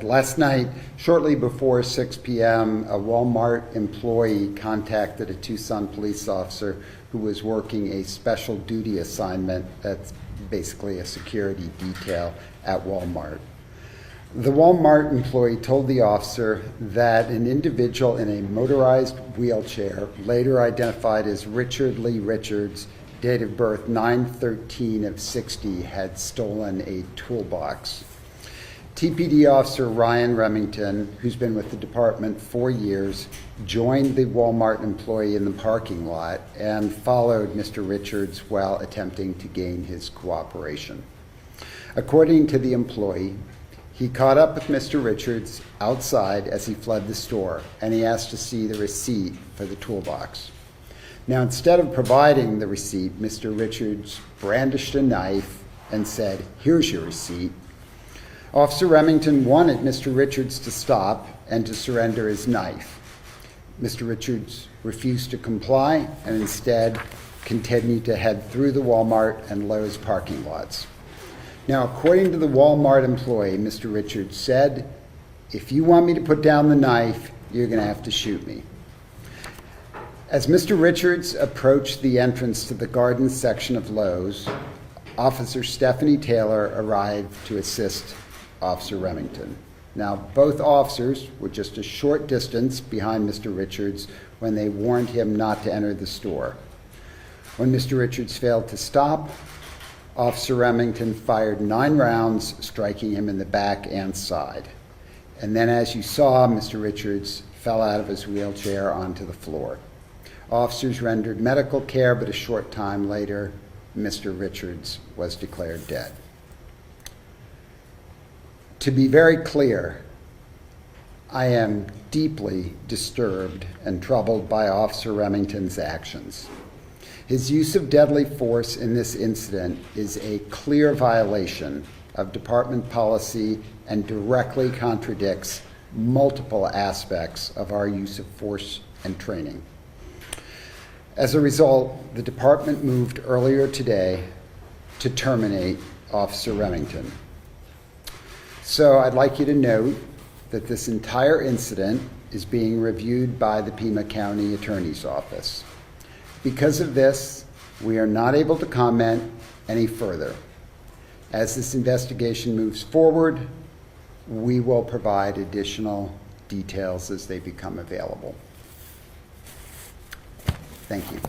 Last night, shortly before 6 p.m., a Walmart employee contacted a Tucson police officer who was working a special duty assignment that's basically a security detail at Walmart. The Walmart employee told the officer that an individual in a motorized wheelchair, later identified as Richard Lee Richards, date of birth 9/13 of 60, had stolen a toolbox. TPD Officer Ryan Remington, who's been with the department 4 years, joined the Walmart employee in the parking lot and followed Mr. Richards while attempting to gain his cooperation. According to the employee, he caught up with Mr. Richards outside as he fled the store, and he asked to see the receipt for the toolbox. Now, instead of providing the receipt, Mr. Richards brandished a knife and said, "Here's your receipt." Officer Remington wanted Mr. Richards to stop and to surrender his knife. Mr. Richards refused to comply and instead continued to head through the Walmart and Lowe's parking lots. Now, according to the Walmart employee, Mr. Richards said, "If you want me to put down the knife, you're going to have to shoot me." As Mr. Richards approached the entrance to the garden section of Lowe's, Officer Stephanie Taylor arrived to assist Officer Remington. Now, both officers were just a short distance behind Mr. Richards when they warned him not to enter the store. When Mr. Richards failed to stop, Officer Remington fired 9 rounds, striking him in the back and side. And then, as you saw, Mr. Richards fell out of his wheelchair onto the floor. Officers rendered medical care, but a short time later, Mr. Richards was declared dead. To be very clear, I am deeply disturbed and troubled by Officer Remington's actions. His use of deadly force in this incident is a clear violation of department policy and directly contradicts multiple aspects of our use of force and training. As a result, the department moved earlier today to terminate Officer Remington. So I'd like you to note that this entire incident is being reviewed by the Pima County Attorney's Office. Because of this, we are not able to comment any further. As this investigation moves forward, we will provide additional details as they become available. Thank you.